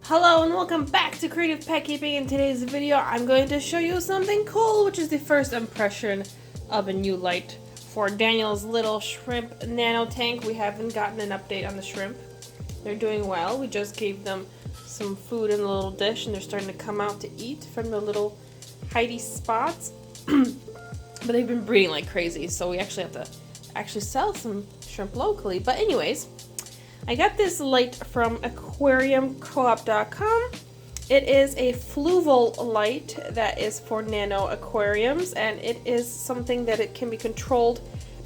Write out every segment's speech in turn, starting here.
Hello and welcome back to Creative Pet Keeping. In today's video, I'm going to show you something cool, which is the first impression of a new light for Daniel's little shrimp nano tank. We haven't gotten an update on the shrimp. They're doing well. We just gave them some food in a little dish and they're starting to come out to eat from the little hidey spots. But they've been breeding like crazy, so we actually have to sell some shrimp locally. But anyways, I got this light from aquariumcoop.com. It is a Fluval light that is for nano aquariums, and it is something that it can be controlled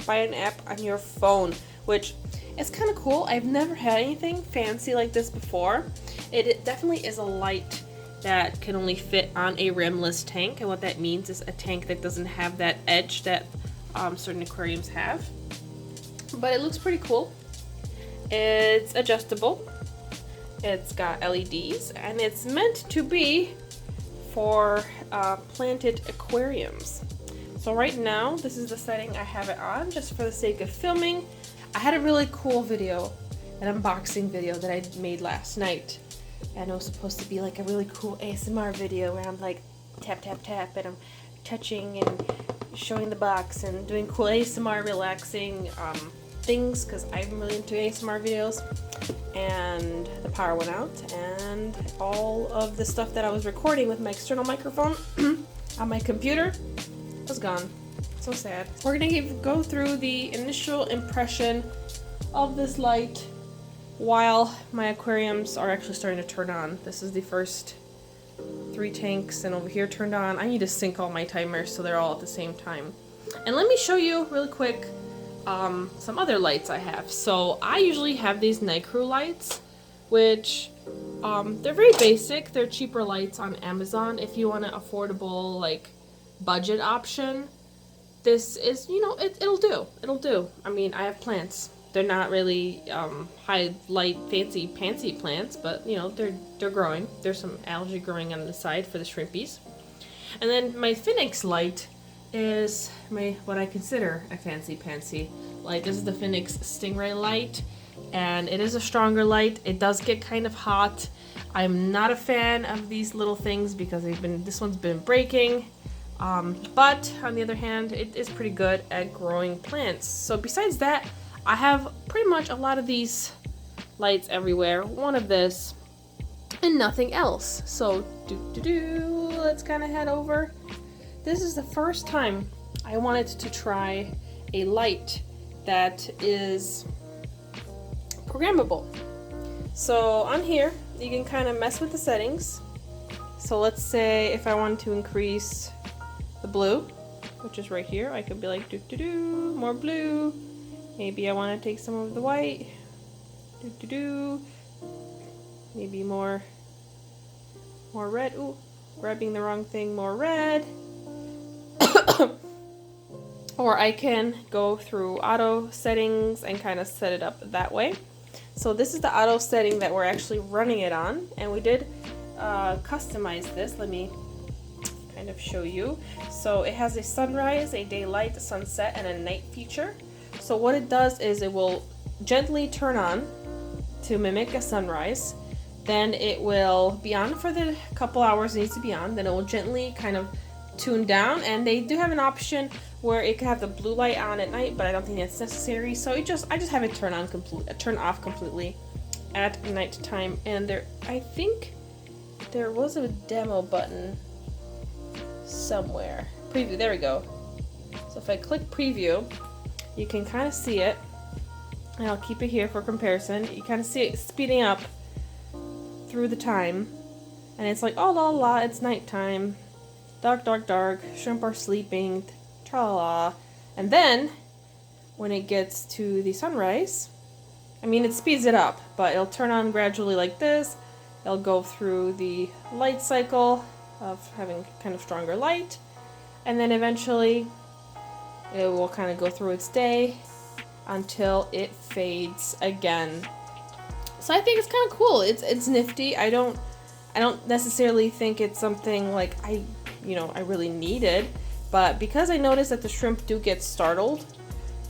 by an app on your phone, which is kind of cool. I've never had anything fancy like this before. It definitely is a light that can only fit on a rimless tank, and what that means is a tank that doesn't have that edge that certain aquariums have. But it looks pretty cool. It's adjustable, it's got LEDs, and it's meant to be for planted aquariums. So right now, this is the setting I have it on, just for the sake of filming. I had a really cool video, an unboxing video that I made last night, and it was supposed to be like a really cool ASMR video where I'm like tap tap tap and I'm touching and showing the box and doing cool ASMR relaxing things, because I'm really into ASMR videos. And the power went out and all of the stuff that I was recording with my external microphone on my computer was gone. So sad. We're gonna go through the initial impression of this light while my aquariums are actually starting to turn on. This is the first 3 tanks, and over here turned on. I need to sync all my timers so they're all at the same time. And let me show you really quick some other lights I have. So I usually have these night crew lights, which they're very basic. They're cheaper lights on Amazon. If you want an affordable, like, budget option, this is, you know, it'll do. I mean, I have plants. They're not really high light fancy plants, but you know, they're growing. There's some algae growing on the side for the shrimpies. And then my Phoenix light is what I consider a fancy light. This is the Phoenix Stingray light, and it is a stronger light. It does get kind of hot. I'm not a fan of these little things because this one's been breaking. But on the other hand, it is pretty good at growing plants. So besides that, I have pretty much a lot of these lights everywhere. One of this and nothing else. So let's kind of head over. This is the first time I wanted to try a light that is programmable. So on here, you can kind of mess with the settings. So let's say if I wanted to increase the blue, which is right here, I could be like more blue. Maybe I want to take some of the white. Maybe more red. Ooh, grabbing the wrong thing. More red. Or I can go through auto settings and kind of set it up that way. So this is the auto setting that we're actually running it on, and we did customize this. Let me kind of show you. So it has a sunrise, a daylight, a sunset, and a night feature. So what it does is it will gently turn on to mimic a sunrise. Then it will be on for the couple hours it needs to be on. Then it will gently kind of tune down, and they do have an option where it can have the blue light on at night, but I don't think that's necessary. So I just have it turn off completely at night time. And I think there was a demo button somewhere. Preview, there we go. So if I click preview, you can kind of see it, and I'll keep it here for comparison. You kind of see it speeding up through the time, and it's like, oh la la, it's nighttime, dark, shrimp are sleeping, tra-la-la. And then when it gets to the sunrise, I mean, it speeds it up, but it'll turn on gradually like this. It'll go through the light cycle of having kind of stronger light, and then eventually it will kind of go through its day until it fades again. So I think it's kind of cool. It's nifty. I don't necessarily think it's something like I really needed, but because I noticed that the shrimp do get startled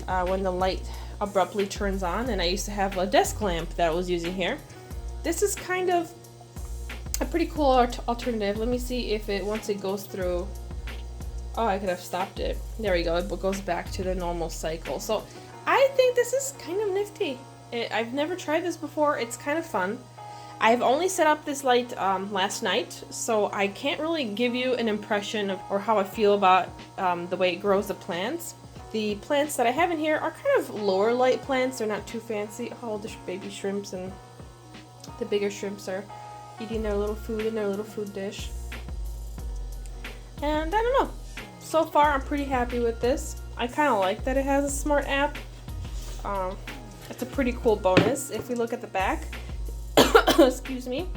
when the light abruptly turns on, and I used to have a desk lamp that I was using here. This is kind of a pretty cool alternative. Let me see if it, once it goes through, oh, I could have stopped it. There we go, it goes back to the normal cycle. So I think this is kind of nifty. I've never tried this before. It's kind of fun. I've only set up this light last night, so I can't really give you an impression of or how I feel about the way it grows the plants. The plants that I have in here are kind of lower light plants. They're not too fancy. Oh, the baby shrimps and the bigger shrimps are eating their little food in their little food dish. And I don't know. So far, I'm pretty happy with this. I kind of like that it has a smart app. It's a pretty cool bonus. If we look at the back, excuse me,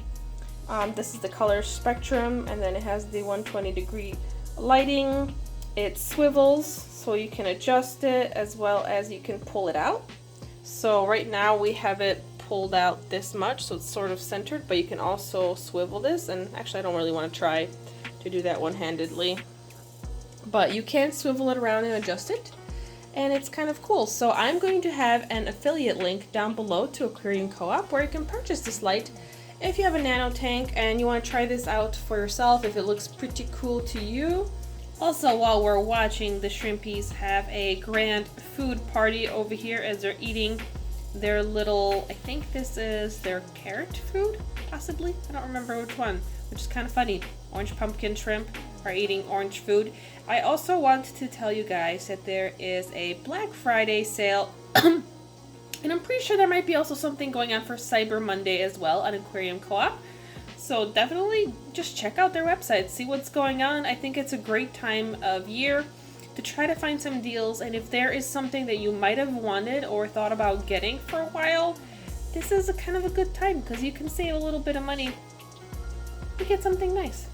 this is the color spectrum, and then it has the 120-degree lighting. It swivels, so you can adjust it as well as you can pull it out. So right now we have it pulled out this much, so it's sort of centered, but you can also swivel this, and actually I don't really want to try to do that one-handedly. But you can swivel it around and adjust it, and it's kind of cool. So I'm going to have an affiliate link down below to Aquarium Co-op where you can purchase this light if you have a nano tank and you want to try this out for yourself if it looks pretty cool to you. Also, while we're watching, the shrimpies have a grand food party over here as they're eating their little, I think this is their carrot food, possibly? I don't remember which one, which is kind of funny. Orange pumpkin shrimp are eating orange food. I also want to tell you guys that there is a Black Friday sale, and I'm pretty sure there might be also something going on for Cyber Monday as well on Aquarium Co-op. So definitely just check out their website, see what's going on. I think it's a great time of year to try to find some deals, and if there is something that you might have wanted or thought about getting for a while, this is a kind of a good time because you can save a little bit of money to get something nice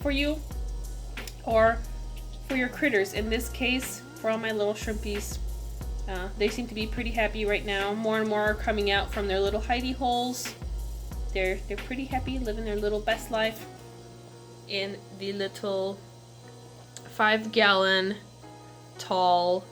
for you or for your critters. In this case, for all my little shrimpies, they seem to be pretty happy right now. More and more are coming out from their little hidey holes. They're pretty happy, living their little best life in the little 5-gallon tall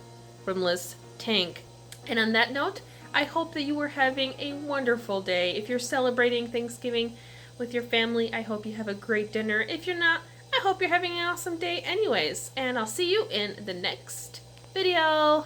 rimless tank. And on that note, I hope that you are having a wonderful day. If you're celebrating Thanksgiving with your family, I hope you have a great dinner. If you're not, I hope you're having an awesome day anyways. And I'll see you in the next video.